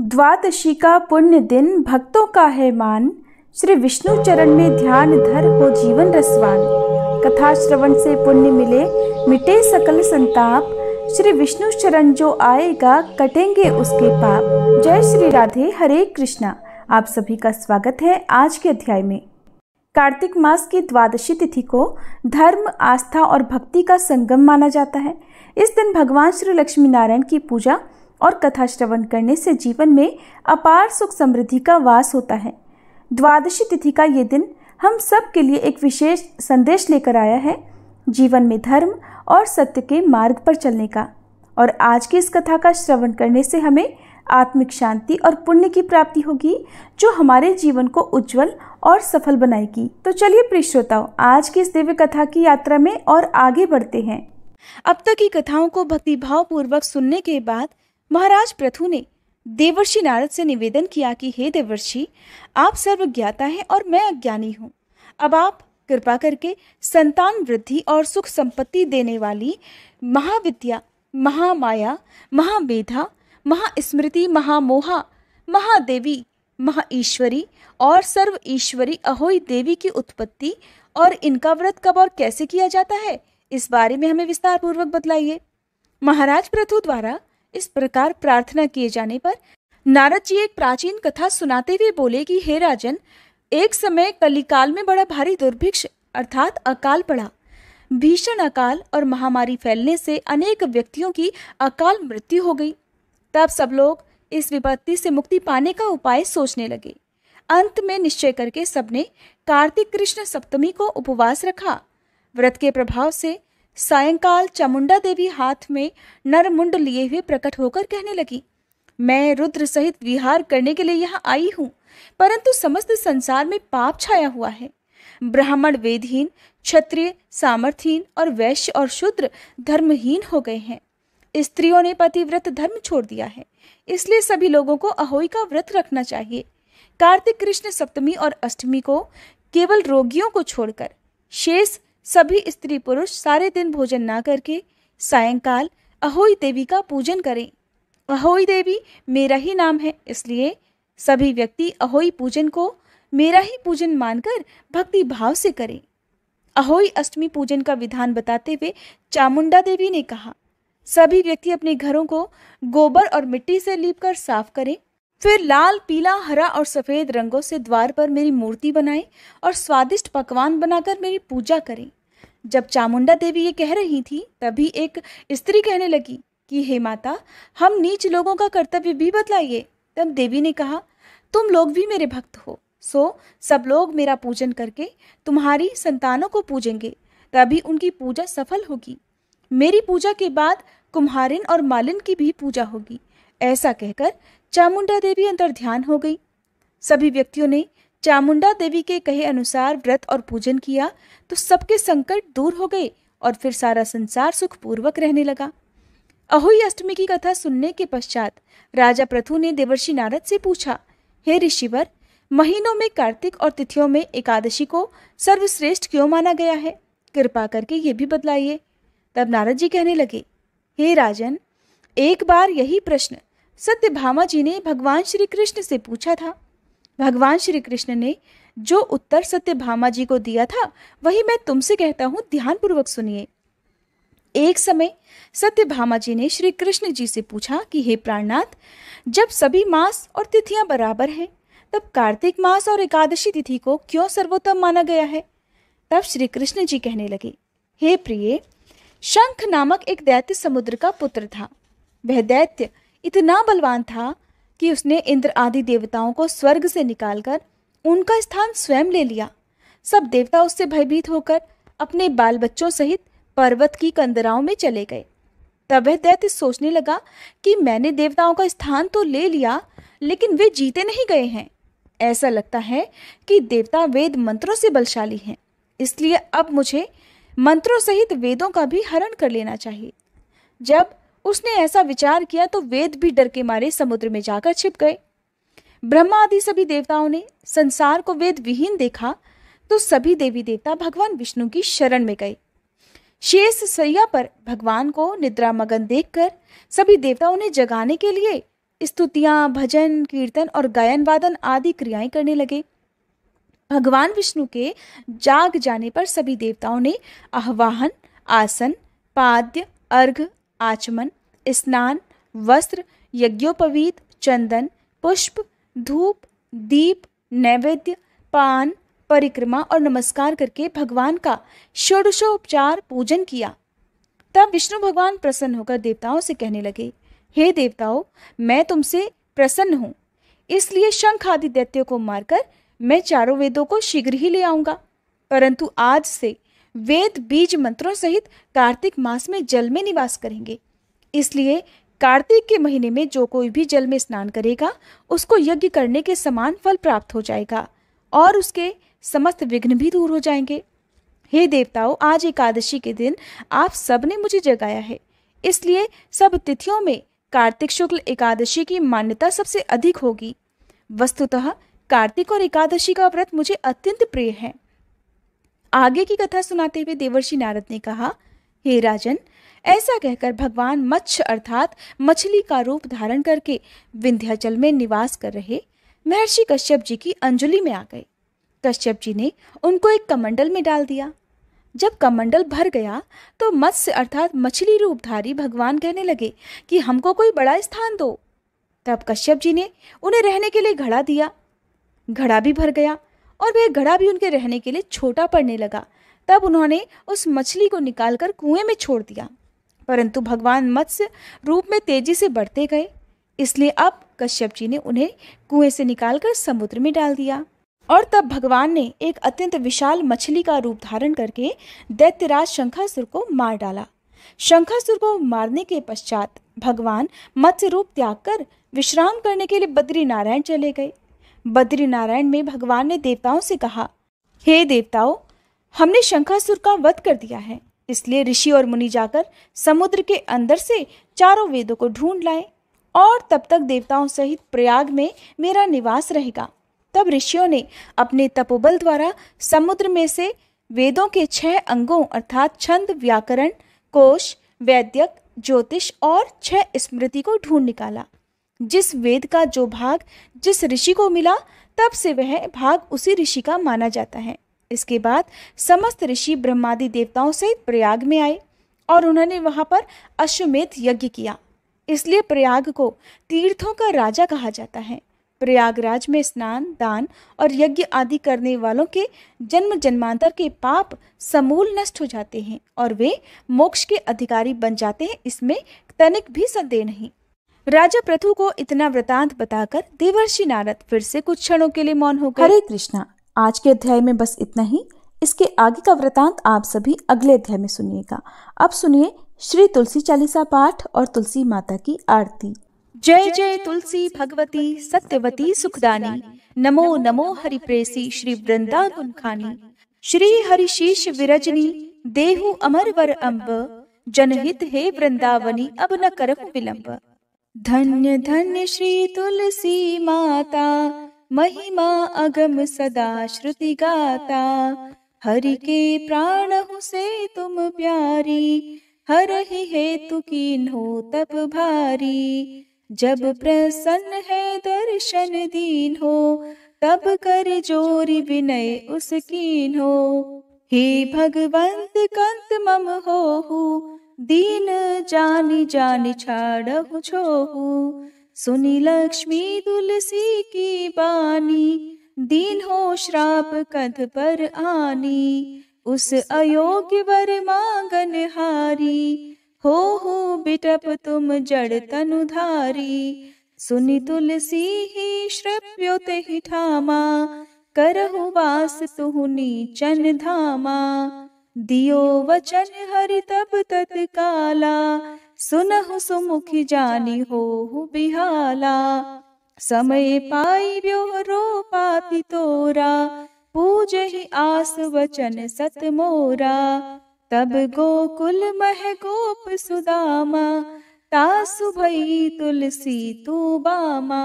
द्वादशी का पुण्य दिन भक्तों का है मान, श्री विष्णु चरण में ध्यान धर हो जीवन रसवान। कथा श्रवण से पुण्य मिले मिटे सकल संताप, श्री विष्णु चरण जो आएगा कटेंगे उसके पाप। जय श्री राधे, हरे कृष्णा। आप सभी का स्वागत है आज के अध्याय में। कार्तिक मास की द्वादशी तिथि को धर्म, आस्था और भक्ति का संगम माना जाता है। इस दिन भगवान श्री लक्ष्मी नारायण की पूजा और कथा श्रवण करने से जीवन में अपार सुख समृद्धि का वास होता है। द्वादशी तिथि का ये दिन हम सब के लिए एक विशेष संदेश लेकर आया है, जीवन में धर्म और सत्य के मार्ग पर चलने का। और आज की इस कथा का श्रवण करने से हमें आत्मिक शांति और पुण्य की प्राप्ति होगी, जो हमारे जीवन को उज्जवल और सफल बनाएगी। तो चलिए प्रिय श्रोताओ, आज की इस दिव्य कथा की यात्रा में और आगे बढ़ते हैं। अब तक की कथाओं को भक्तिभाव पूर्वक सुनने के बाद महाराज पृथु ने देवर्षि नारद से निवेदन किया कि हे देवर्षि, आप सर्वज्ञाता हैं और मैं अज्ञानी हूँ। अब आप कृपा करके संतान वृद्धि और सुख संपत्ति देने वाली महाविद्या, महामाया, महामेधा, महास्मृति, महामोहा, महादेवी, महाईश्वरी और सर्व ईश्वरी अहोई देवी की उत्पत्ति और इनका व्रत कब और कैसे किया जाता है, इस बारे में हमें विस्तार पूर्वक बतलाइए। महाराज पृथु द्वारा इस प्रकार प्रार्थना किए जाने पर नारद जी एक प्राचीन कथा सुनाते हुए बोले कि हे राजन, एक समय कलिकाल में बड़ा भारी दुर्भिक्ष अर्थात अकाल पड़ा। भीषण अकाल और महामारी फैलने से अनेक व्यक्तियों की अकाल मृत्यु हो गई। तब सब लोग इस विपत्ति से मुक्ति पाने का उपाय सोचने लगे। अंत में निश्चय करके सबने कार्तिक कृष्ण सप्तमी को उपवास रखा। व्रत के प्रभाव से सायंकाल चामुंडा देवी हाथ में नरमुंड लिए हुए प्रकट होकर कहने लगी, मैं रुद्र सहित विहार करने के लिए यहाँ आई हूँ, परंतु समस्त संसार में पाप छाया हुआ है। ब्राह्मण वेदहीन, क्षत्रिय सामर्थहीन और वैश्य और शूद्र धर्महीन हो गए हैं। स्त्रियों ने पतिव्रत धर्म छोड़ दिया है, इसलिए सभी लोगों को अहोई का व्रत रखना चाहिए। कार्तिक कृष्ण सप्तमी और अष्टमी को केवल रोगियों को छोड़कर शेष सभी स्त्री पुरुष सारे दिन भोजन ना करके सायंकाल अहोई देवी का पूजन करें। अहोई देवी मेरा ही नाम है, इसलिए सभी व्यक्ति अहोई पूजन को मेरा ही पूजन मानकर भक्ति भाव से करें। अहोई अष्टमी पूजन का विधान बताते हुए चामुंडा देवी ने कहा, सभी व्यक्ति अपने घरों को गोबर और मिट्टी से लीपकर साफ करें, फिर लाल, पीला, हरा और सफेद रंगों से द्वार पर मेरी मूर्ति बनाएं और स्वादिष्ट पकवान बनाकर मेरी पूजा करें। जब चामुंडा देवी ये कह रही थी, तभी एक स्त्री कहने लगी कि हे माता, हम नीच लोगों का कर्तव्य भी बतलाइए। तब देवी ने कहा, तुम लोग भी मेरे भक्त हो, सो सब लोग मेरा पूजन करके तुम्हारी संतानों को पूजेंगे, तभी उनकी पूजा सफल होगी। मेरी पूजा के बाद कुम्हारिन और मालिन की भी पूजा होगी। ऐसा कहकर चामुंडा देवी अंतर ध्यान हो गई। सभी व्यक्तियों ने चामुंडा देवी के कहे अनुसार व्रत और पूजन किया तो सबके संकट दूर हो गए और फिर सारा संसार सुखपूर्वक रहने लगा। अहोई अष्टमी की कथा सुनने के पश्चात राजा पृथु ने देवर्षि नारद से पूछा, हे ऋषिवर, महीनों में कार्तिक और तिथियों में एकादशी को सर्वश्रेष्ठ क्यों माना गया है, कृपा करके ये भी बतलाइए। तब नारद जी कहने लगे, हे राजन, एक बार यही प्रश्न सत्यभामा जी ने भगवान श्री कृष्ण से पूछा था। भगवान श्री कृष्ण ने जो उत्तर सत्यभामा जी को दिया था वही मैं तुमसे कहता हूँ, ध्यानपूर्वक सुनिए। एक समय सत्यभामा जी ने श्री कृष्ण जी से पूछा कि हे प्राणनाथ, जब सभी मास और तिथियां बराबर हैं, तब कार्तिक मास और एकादशी तिथि को क्यों सर्वोत्तम माना गया है। तब श्री कृष्ण जी कहने लगे, हे प्रिय, शंख नामक एक दैत्य समुद्र का पुत्र था। वह दैत्य इतना बलवान था कि उसने इंद्र आदि देवताओं को स्वर्ग से निकालकर उनका स्थान स्वयं ले लिया। सब देवता उससे भयभीत होकर अपने बाल बच्चों सहित पर्वत की कंदराओं में चले गए। तब वह दैत्य सोचने लगा कि मैंने देवताओं का स्थान तो ले लिया, लेकिन वे जीते नहीं गए हैं। ऐसा लगता है कि देवता वेद मंत्रों से बलशाली हैं, इसलिए अब मुझे मंत्रों सहित वेदों का भी हरण कर लेना चाहिए। जब उसने ऐसा विचार किया तो वेद भी डर के मारे समुद्र में जाकर छिप गए। ब्रह्मा आदि सभी देवताओं ने संसार को वेद विहीन देखा तो सभी देवी देवता भगवान विष्णु की शरण में गए। शेष सैया पर भगवान को निद्रा मगन देखकर सभी देवताओं ने जगाने के लिए स्तुतियां, भजन, कीर्तन और गायन वादन आदि क्रियाएं करने लगे। भगवान विष्णु के जाग जाने पर सभी देवताओं ने आह्वाहन, आसन, पाद्य, अर्घ, आचमन, स्नान, वस्त्र, यज्ञोपवीत, चंदन, पुष्प, धूप, दीप, नैवेद्य, पान, परिक्रमा और नमस्कार करके भगवान का षोडशोपचार पूजन किया। तब विष्णु भगवान प्रसन्न होकर देवताओं से कहने लगे, हे देवताओं, मैं तुमसे प्रसन्न हूं, इसलिए शंख आदि दैत्यों को मारकर मैं चारों वेदों को शीघ्र ही ले आऊंगा। परंतु आज से वेद बीज मंत्रों सहित कार्तिक मास में जल में निवास करेंगे। इसलिए कार्तिक के महीने में जो कोई भी जल में स्नान करेगा उसको यज्ञ करने के समान फल प्राप्त हो जाएगा और उसके समस्त विघ्न भी दूर हो जाएंगे। हे देवताओं, आज एकादशी के दिन आप सबने मुझे जगाया है, इसलिए सब तिथियों में कार्तिक शुक्ल एकादशी की मान्यता सबसे अधिक होगी। वस्तुतः कार्तिक और एकादशी का व्रत मुझे अत्यंत प्रिय है। आगे की कथा सुनाते हुए देवर्षि नारद ने कहा, हे राजन, ऐसा कहकर भगवान मत्स्य अर्थात मछली का रूप धारण करके विंध्याचल में निवास कर रहे महर्षि कश्यप जी की अंजलि में आ गए। कश्यप जी ने उनको एक कमंडल में डाल दिया। जब कमंडल भर गया तो मत्स्य अर्थात मछली रूपधारी भगवान कहने लगे कि हमको कोई बड़ा स्थान दो। तब कश्यप जी ने उन्हें रहने के लिए घड़ा दिया। घड़ा भी भर गया और वह घड़ा भी उनके रहने के लिए छोटा पड़ने लगा। तब उन्होंने उस मछली को निकालकर कुएं में छोड़ दिया, परंतु भगवान मत्स्य रूप में तेजी से बढ़ते गए, इसलिए अब कश्यप जी ने उन्हें कुएं से निकालकर समुद्र में डाल दिया। और तब भगवान ने एक अत्यंत विशाल मछली का रूप धारण करके दैत्यराज शंखासुर को मार डाला। शंखासुर को मारने के पश्चात भगवान मत्स्य रूप त्याग कर विश्राम करने के लिए बद्रीनारायण चले गए। बद्रीनारायण में भगवान ने देवताओं से कहा, हे देवताओं, हमने शंखासुर का वध कर दिया है, इसलिए ऋषि और मुनि जाकर समुद्र के अंदर से चारों वेदों को ढूंढ लाए और तब तक देवताओं सहित प्रयाग में मेरा निवास रहेगा। तब ऋषियों ने अपने तपोबल द्वारा समुद्र में से वेदों के 6 अंगों अर्थात छंद, व्याकरण, कोश, वैद्यक, ज्योतिष और 6 स्मृति को ढूंढ निकाला। जिस वेद का जो भाग जिस ऋषि को मिला तब से वह भाग उसी ऋषि का माना जाता है। इसके बाद समस्त ऋषि ब्रह्मादि देवताओं सहित प्रयाग में आए और उन्होंने वहां पर अश्वमेध यज्ञ किया। इसलिए प्रयाग को तीर्थों का राजा कहा जाता है। प्रयागराज में स्नान, दान और यज्ञ आदि करने वालों के जन्म जन्मांतर के पाप समूल नष्ट हो जाते हैं और वे मोक्ष के अधिकारी बन जाते हैं, इसमें तनिक भी संदेह नहीं। राजा पृथु को इतना वृतांत बताकर देवर्षि नारद फिर से कुछ क्षणों के लिए मौन हो गए। हरे कृष्णा। आज के अध्याय में बस इतना ही। इसके आगे का वृतांत आप सभी अगले अध्याय में सुनिएगा। अब सुनिए श्री तुलसी चालीसा पाठ और तुलसी माता की आरती। जय जय तुलसी भगवती सत्यवती सुखदानी, नमो नमो हरिप्रेसी श्री वृंदा गुणखानी। श्री हरिशीष विरजनी देहु अमर वर अम्ब, जनहित हे वृंदावनी अब न करहु विलंब। धन्य धन्य श्री तुलसी माता, महिमा अगम सदा श्रुति गाता। हरि के प्राणहु से तुम प्यारी, हरहि हेतु कीन्हो तप भारी। जब प्रसन्न है दर्शन दीन हो, तब कर जोरी विनय उस कीन्हो। हे भगवंत कंत मम होहु, दीन जानि जानि छाड़हु छोहु। सुनी लक्ष्मी तुलसी की बानी, दीन हो श्राप कध पर आनी। उस अयोग्य वर मांगन हारी, हो बिटप तुम जड़ तनुधारी। सुनि तुलसी ही श्रव्योत ही ठामा, करहु वास तुहु नीचन धामा। दियो वचन हरि तब तत्काला, सुनहु सुमुखी जानी होहु बिहाला। समय पाई ब्योहरो पाति तोरा, पूजहि आस वचन सत मोरा। तब गोकुल मह गोप सुदामा, तासु भई तुलसी तू बामा।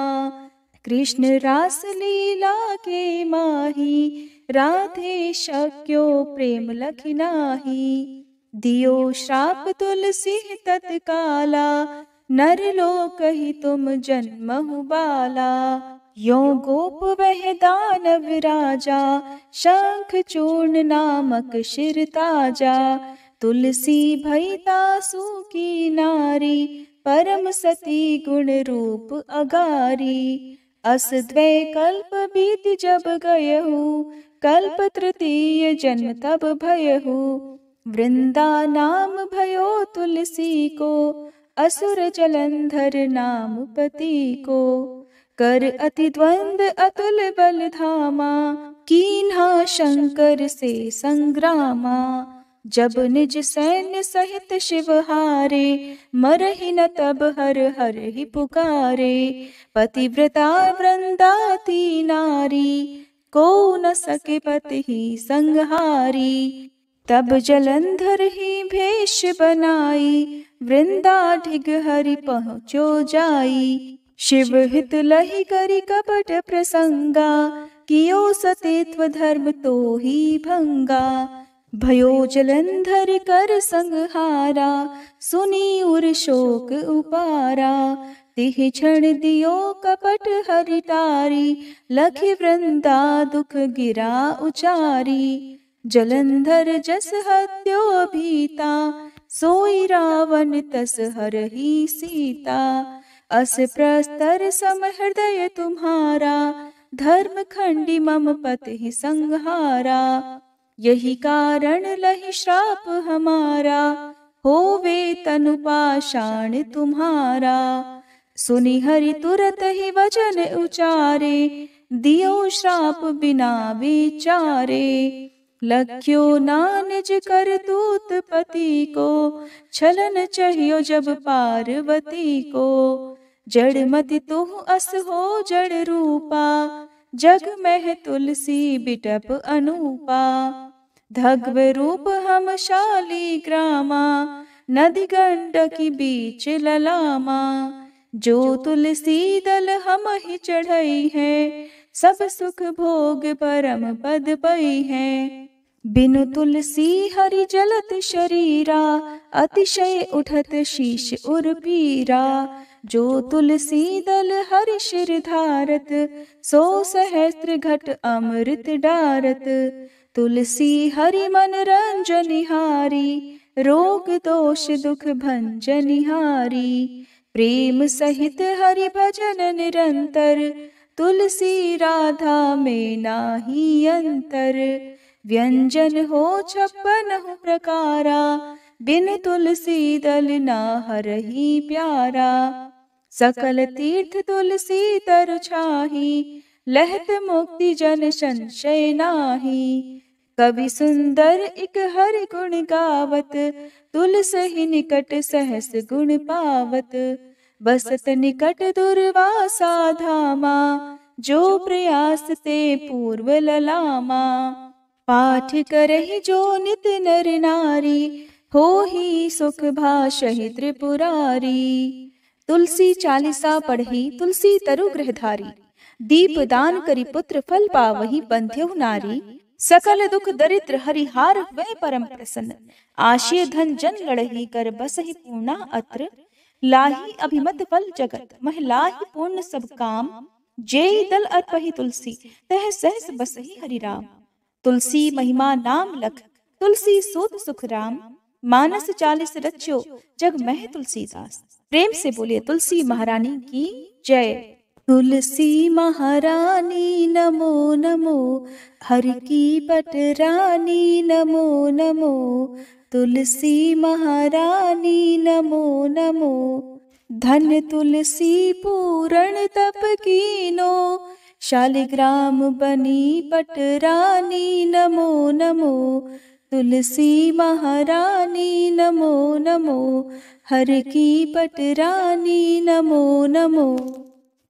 कृष्ण रास लीला के माही, राधे शक्यो प्रेम लखि नाही। दियो श्राप तुलसी तत्काला, नर लोक ही तुम जन्महु बाला। यो गोप वह दानव राजा, शंख चूर्ण नामक शिर ताजा। तुलसी भई तासु की नारी, परम सती गुण रूप अगारी। अस द्वै कल्प बीत जब गयहु, कल्प तृतीय जन्म तब भयहु। वृंदा नाम भयो तुलसी को, असुर जलंधर नाम पति को। कर अति द्वंद अतुल बल धामा, कीन्हा शंकर से संग्रामा। जब निज सैन्य सहित शिव हारे, मरहि न तब हर हर ही पुकारे। पतिव्रता वृंदाती नारी, को न सके पति ही संहारी। तब जलंधर ही भेष बनाई, वृंदा ढिग हरि पहुँचो जाई। शिव हित लहि करि कपट प्रसंगा, कियो सतीत्व धर्म तो ही भंगा। भयो जलंधर कर संहारा, सुनी उर शोक उपारा। तिह क्षण दियो कपट हरि टारी, लखि वृंदा दुख गिरा उचारी। जलंधर जस हत्यो भीता, सोई रावण तस हरहि सीता। अस प्रस्तर सम हृदय तुम्हारा, धर्म खंडी मम पति ही संहारा। यही कारण लहि श्राप हमारा, होवे तनु पाषाण तुम्हारा। सुनि हरि तुरत ही वचन उचारे, दियो श्राप बिना विचारे। लख्यो ना निज करतूत पति को, छलन चाहियो जब पार्वती को। जड़ मति तुह अस हो जड़ रूपा, जग में तुलसी बिटप अनूपा। धग्व रूप हम शाली ग्रामा, नदी गंडकी बीच ललामा। जो तुलसी दल हम ही चढ़ई है, सब सुख भोग परम पद पई है। बिनु तुलसी हरि जलत शरीरा, अतिशय उठत शीश उर पीरा। जो तुलसी दल हरि शिर धारत, सो सहस्त्र घट अमृत डारत। तुलसी हरि मन रंजनिहारी, रोग दोष दुख भंजनिहारी। प्रेम सहित हरि भजन निरंतर, तुलसी राधा में नाही अंतर। व्यंजन हो 56 प्रकारा, बिन तुलसी दल ना हरहि प्यारा। सकल तीर्थ तुलसी तरु छाही, लहत मुक्ति जन संशय नाही। कवि सुंदर इक हरि गुण गावत, तुलसी निकट सहस गुण पावत। बसत निकट दुर्वासा धामा, जो प्रयास ते पूर्व ललामा। पाठ करहि जो नित नर नारी, हो ही सुख भाषहि त्रिपुरारी। तुलसी चालीसा पढ़ी तुलसी तरु गृहधारी, दीप दान करी पुत्र फल पावहि बंध्यहु नारी। सकल दुख दरिद्र हरिहार हुए परम प्रसन्न, आशीय धन जन लड़ही कर बसहि पूर्णा अत्र। लाही अभिमत फल जगत मह लाही पूर्ण सब काम, जेहि दल अर्पहि तुलसी तह सहस बसहि हरि राम। तुलसी महिमा नाम लख, तुलसी सूत सुख राम। मानस 40 रच्यो जग मह तुलसीदास। प्रेम से बोलिए तुलसी महारानी की जय। तुलसी महारानी नमो नमो, हर की पटरानी नमो नमो। तुलसी महारानी नमो नमो, धन तुलसी पूरण तप कीनो। शालिग्राम बनी पटरानी नमो नमो। तुलसी महारानी नमो नमो, हर की पटरानी नमो नमो।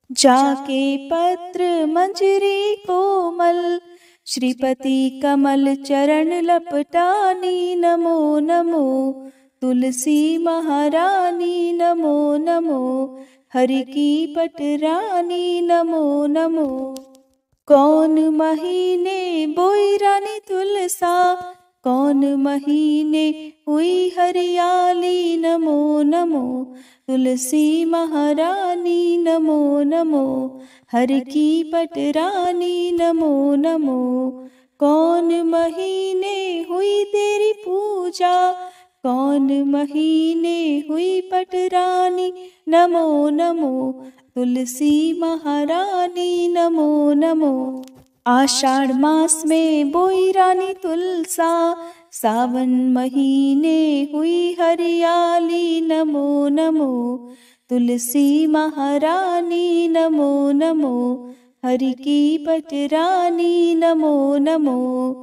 जाके पत्र मंजरी कोमल, श्रीपति कमल चरण लपटानी नमो नमो। तुलसी महारानी नमो नमो, हरि की पटरानी नमो नमो। कौन महीने बोई रानी तुलसा, कौन महीने हुई हरियाली, नमो नमो तुलसी महारानी, नमो नमो हर की पटरानी, नमो नमो। कौन महीने हुई तेरी पूजा, कौन महीने हुई पटरानी, नमो नमो तुलसी महारानी, नमो नमो। आषाढ़ मास में बोई रानी तुलसा, सावन महीने हुई हरियाली, नमो नमो तुलसी महारानी, नमो नमो हरि की पटरानी, नमो नमो।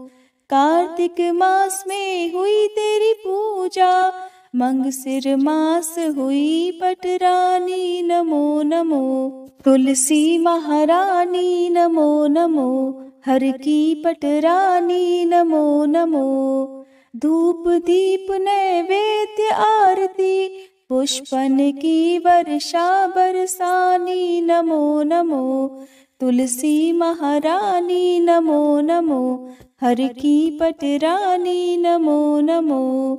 कार्तिक मास में हुई तेरी पूजा, मंगसिर मास हुई पटरानी, नमो नमो तुलसी महारानी, नमो नमो हर की पटरानी, नमो नमो। धूप दीप नैवेद्य आरती, पुष्पन की वर्षा बरसानी, नमो नमो तुलसी महारानी, नमो नमो हर की पटरानी, नमो नमो।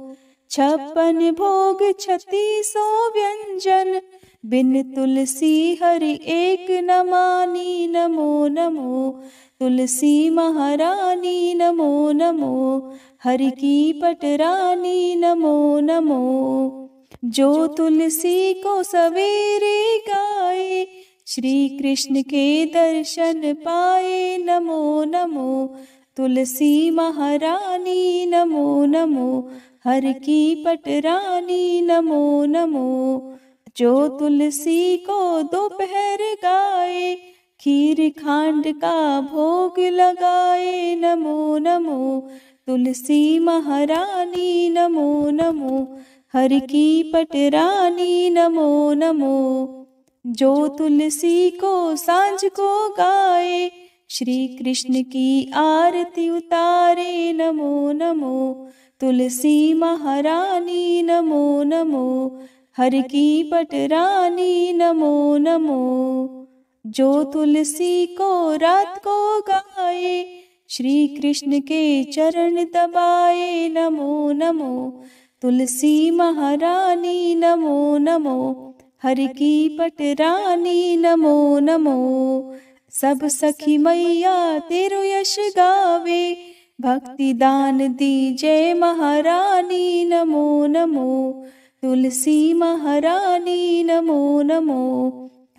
56 भोग 3600 व्यंजन, बिन तुलसी हरि एक न मानी, नमो नमो तुलसी महारानी, नमो नमो हरि की पटरानी, नमो नमो। जो तुलसी को सवेरे गाए, श्री कृष्ण के दर्शन पाए, नमो नमो तुलसी महारानी, नमो नमो हर की पटरानी, नमो नमो। जो तुलसी को दोपहर गाए, खीर खांड का भोग लगाए, नमो नमो तुलसी महारानी, नमो नमो हर की पटरानी, नमो नमो। जो तुलसी को सांझ को गाए, श्री कृष्ण की आरती उतारे, नमो नमो तुलसी महारानी, नमो नमो हर की पटरानी, नमो नमो। जो तुलसी को रात को गाए, श्री कृष्ण के चरण दबाए, नमो नमो तुलसी महारानी, नमो नमो हर की पटरानी, नमो नमो। सब सखी मैया तेरो यश गावे, भक्ति दान दी जय महारानी, नमो नमो तुलसी महारानी, नमो नमो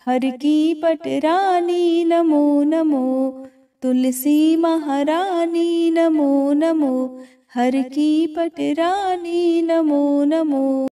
हर की पटरानी, नमो नमो तुलसी महारानी, नमो नमो हर की पटरानी, नमो नमो।